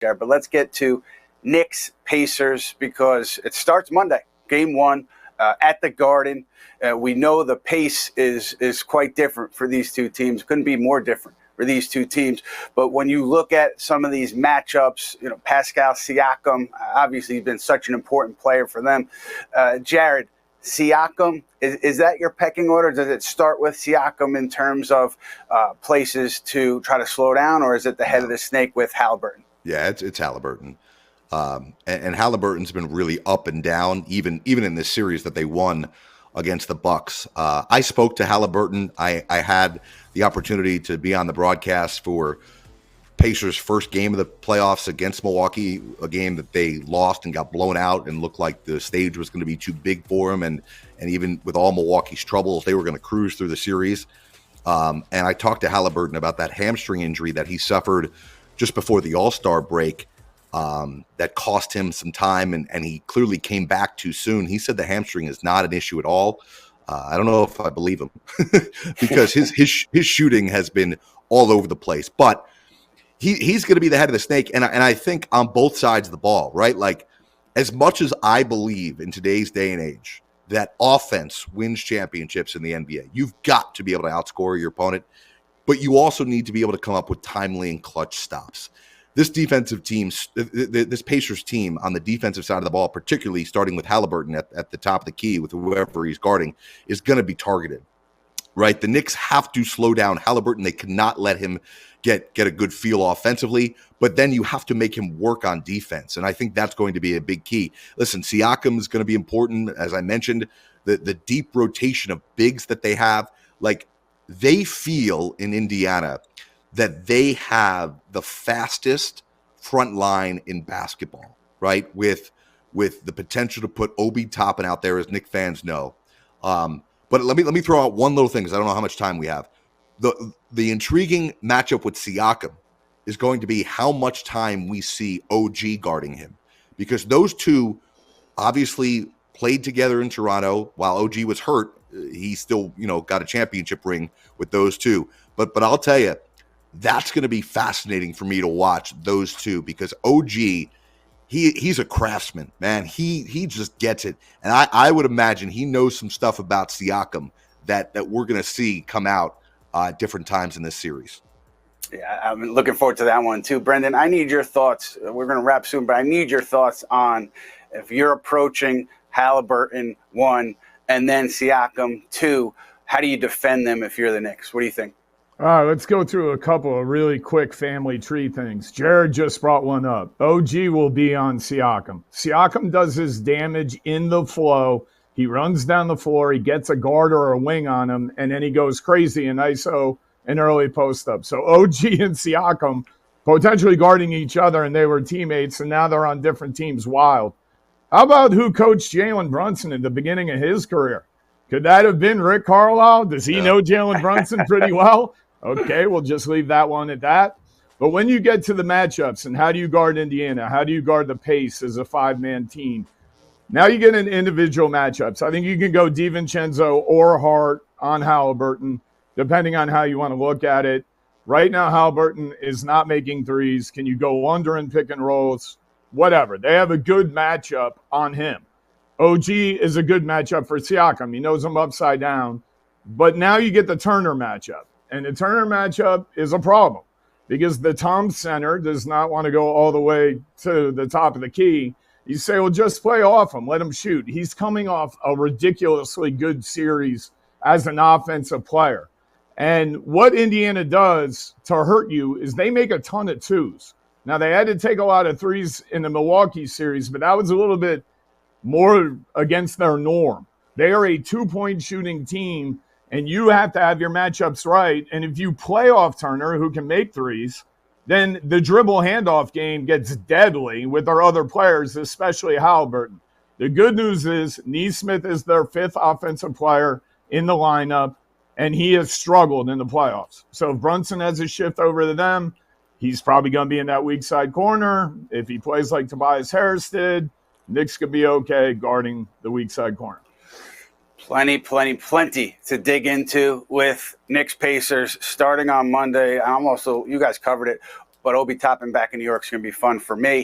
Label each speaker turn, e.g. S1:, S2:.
S1: Jared. But let's get to Knicks Pacers because it starts Monday, game one at the Garden. We know the pace is quite different for these two teams. Couldn't be more different for these two teams. But when you look at some of these matchups, Pascal, Siakam, obviously he's been such an important player for them. Jared, Siakam, is that your pecking order? Does it start with Siakam in terms of places to try to slow down, or is it the head of the snake with Haliburton?
S2: Yeah, it's Haliburton. And Haliburton's been really up and down, even in this series that they won against the Bucks. I spoke to Haliburton. I had the opportunity to be on the broadcast for Pacers' first game of the playoffs against Milwaukee, a game that they lost and got blown out and looked like the stage was going to be too big for them. And even with all Milwaukee's troubles, they were going to cruise through the series. And I talked to Haliburton about that hamstring injury that he suffered just before the All-Star break that cost him some time, and he clearly came back too soon. He said the hamstring is not an issue at all. I don't know if I believe him because his shooting has been all over the place. But he's going to be the head of the snake, and I think on both sides of the ball, right? Like, as much as I believe in today's day and age that offense wins championships in the NBA, you've got to be able to outscore your opponent, but you also need to be able to come up with timely and clutch stops. This defensive team, this Pacers team on the defensive side of the ball, particularly starting with Haliburton at the top of the key with whoever he's guarding, is going to be targeted, right? The Knicks have to slow down Haliburton. They cannot let him get a good feel offensively, but then you have to make him work on defense, and I think that's going to be a big key. Listen, Siakam is going to be important, as I mentioned, the deep rotation of bigs that they have. Like, they feel in Indiana that they have the fastest front line in basketball, right? With the potential to put Obi Toppin out there, as Knick fans know. But let me throw out one little thing, because I don't know how much time we have. The intriguing matchup with Siakam is going to be how much time we see OG guarding him, because those two obviously played together in Toronto. While OG was hurt, he still got a championship ring with those two. But I'll tell you, that's going to be fascinating for me to watch those two, because OG, he's a craftsman, man. He just gets it. And I would imagine he knows some stuff about Siakam that we're going to see come out at different times in this series.
S1: Yeah, I'm looking forward to that one too. Brendan, I need your thoughts. We're going to wrap soon, but I need your thoughts on if you're approaching Haliburton, 1, and then Siakam, 2, how do you defend them if you're the Knicks? What do you think?
S3: All right, let's go through a couple of really quick family tree things. Jared just brought one up. OG will be on Siakam. Siakam does his damage in the flow. He runs down the floor. He gets a guard or a wing on him, and then he goes crazy in ISO and early post-up. So OG and Siakam potentially guarding each other, and they were teammates, and now they're on different teams. Wild. How about who coached Jalen Brunson at the beginning of his career? Could that have been Rick Carlisle? Does he know Jalen Brunson pretty well? Okay, we'll just leave that one at that. But when you get to the matchups and how do you guard Indiana? How do you guard the pace as a 5-man team? Now you get into individual matchups. I think you can go DiVincenzo or Hart on Haliburton, depending on how you want to look at it. Right now, Haliburton is not making threes. Can you go under and pick and rolls? Whatever. They have a good matchup on him. OG is a good matchup for Siakam. He knows him upside down. But now you get the Turner matchup. And the Turner matchup is a problem because the Tom center does not want to go all the way to the top of the key. You say, well, just play off him. Let him shoot. He's coming off a ridiculously good series as an offensive player. And what Indiana does to hurt you is they make a ton of twos. Now, they had to take a lot of threes in the Milwaukee series, but that was a little bit more against their norm. They are a 2-point shooting team, and you have to have your matchups right. And if you play off Turner, who can make threes, then the dribble handoff game gets deadly with their other players, especially Haliburton. The good news is Nesmith is their 5th offensive player in the lineup, and he has struggled in the playoffs. So if Brunson has a shift over to them, he's probably going to be in that weak side corner. If he plays like Tobias Harris did, Knicks could be okay guarding the weak side corner.
S1: Plenty to dig into with Knicks Pacers starting on Monday. You guys covered it. but Obi Toppin back in New York is going to be fun for me.